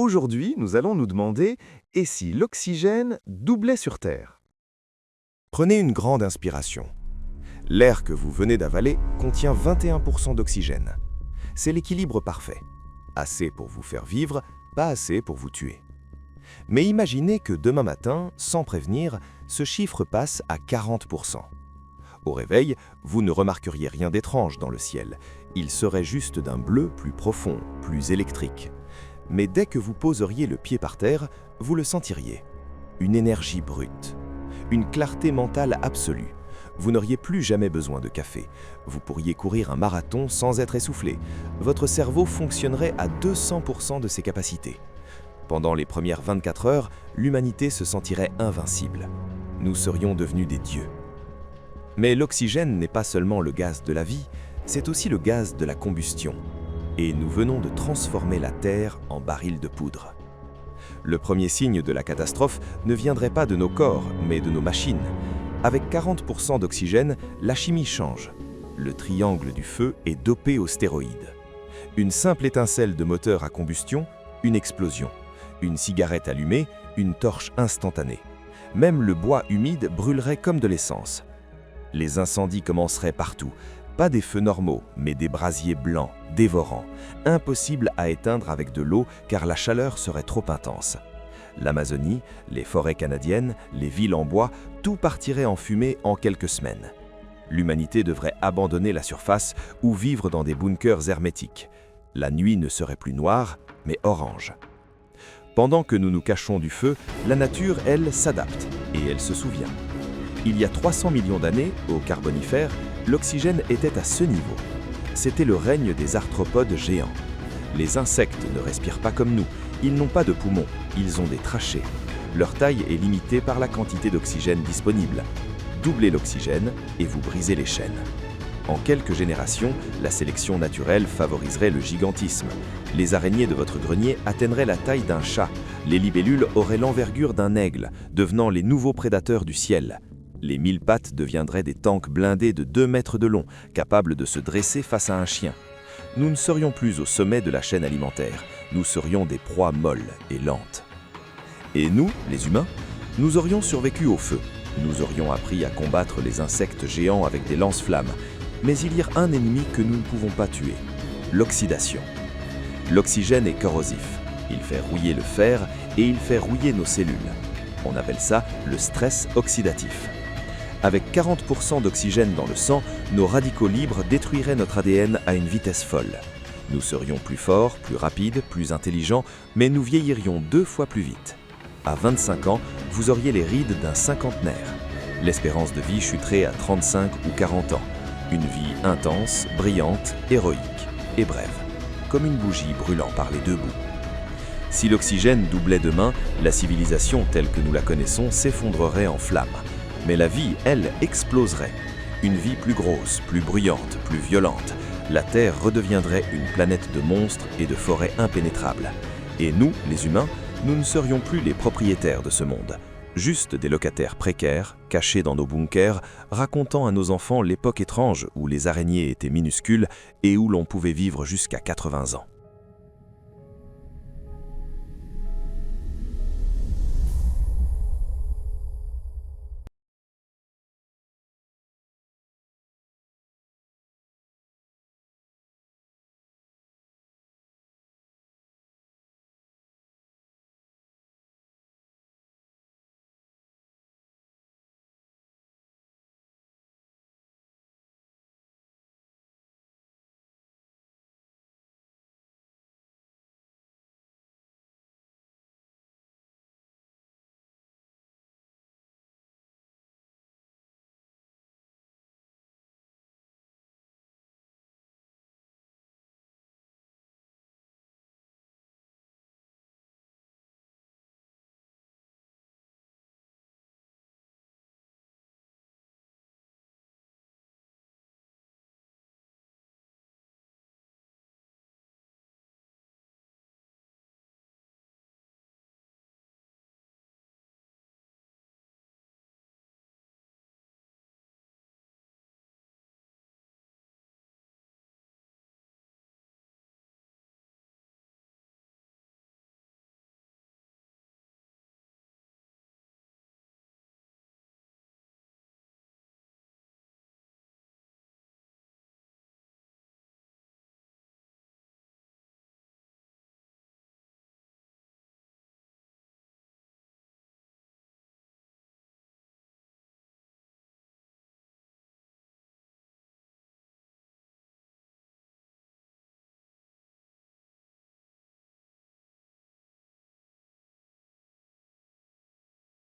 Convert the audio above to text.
Aujourd'hui, nous allons nous demander « Et si l'oxygène doublait sur Terre ?» Prenez une grande inspiration. L'air que vous venez d'avaler contient 21% d'oxygène. C'est l'équilibre parfait. Assez pour vous faire vivre, pas assez pour vous tuer. Mais imaginez que demain matin, sans prévenir, ce chiffre passe à 40%. Au réveil, vous ne remarqueriez rien d'étrange dans le ciel. Il serait juste d'un bleu plus profond, plus électrique. Mais dès que vous poseriez le pied par terre, vous le sentiriez. Une énergie brute. Une clarté mentale absolue. Vous n'auriez plus jamais besoin de café. Vous pourriez courir un marathon sans être essoufflé. Votre cerveau fonctionnerait à 200% de ses capacités. Pendant les premières 24 heures, l'humanité se sentirait invincible. Nous serions devenus des dieux. Mais l'oxygène n'est pas seulement le gaz de la vie, c'est aussi le gaz de la combustion. Et nous venons de transformer la Terre en baril de poudre. Le premier signe de la catastrophe ne viendrait pas de nos corps, mais de nos machines. Avec 40% d'oxygène, la chimie change. Le triangle du feu est dopé aux stéroïdes. Une simple étincelle de moteur à combustion, une explosion. Une cigarette allumée, une torche instantanée. Même le bois humide brûlerait comme de l'essence. Les incendies commenceraient partout. Pas des feux normaux, mais des brasiers blancs, dévorants. Impossible à éteindre avec de l'eau car la chaleur serait trop intense. L'Amazonie, les forêts canadiennes, les villes en bois, tout partirait en fumée en quelques semaines. L'humanité devrait abandonner la surface ou vivre dans des bunkers hermétiques. La nuit ne serait plus noire, mais orange. Pendant que nous nous cachons du feu, la nature, elle, s'adapte et elle se souvient. Il y a 300 millions d'années, au Carbonifère, l'oxygène était à ce niveau. C'était le règne des arthropodes géants. Les insectes ne respirent pas comme nous, ils n'ont pas de poumons, ils ont des trachées. Leur taille est limitée par la quantité d'oxygène disponible. Doublez l'oxygène et vous brisez les chaînes. En quelques générations, la sélection naturelle favoriserait le gigantisme. Les araignées de votre grenier atteindraient la taille d'un chat. Les libellules auraient l'envergure d'un aigle, devenant les nouveaux prédateurs du ciel. Les mille pattes deviendraient des tanks blindés de 2 mètres de long, capables de se dresser face à un chien. Nous ne serions plus au sommet de la chaîne alimentaire, nous serions des proies molles et lentes. Et nous, les humains, nous aurions survécu au feu. Nous aurions appris à combattre les insectes géants avec des lance-flammes. Mais il y a un ennemi que nous ne pouvons pas tuer, l'oxydation. L'oxygène est corrosif. Il fait rouiller le fer et il fait rouiller nos cellules. On appelle ça le stress oxydatif. Avec 40% d'oxygène dans le sang, nos radicaux libres détruiraient notre ADN à une vitesse folle. Nous serions plus forts, plus rapides, plus intelligents, mais nous vieillirions 2 fois plus vite. À 25 ans, vous auriez les rides d'un cinquantenaire. L'espérance de vie chuterait à 35 ou 40 ans. Une vie intense, brillante, héroïque et brève, comme une bougie brûlant par les 2 bouts. Si l'oxygène doublait demain, la civilisation telle que nous la connaissons s'effondrerait en flammes. Mais la vie, elle, exploserait. Une vie plus grosse, plus bruyante, plus violente. La Terre redeviendrait une planète de monstres et de forêts impénétrables. Et nous, les humains, nous ne serions plus les propriétaires de ce monde. Juste des locataires précaires, cachés dans nos bunkers, racontant à nos enfants l'époque étrange où les araignées étaient minuscules et où l'on pouvait vivre jusqu'à 80 ans.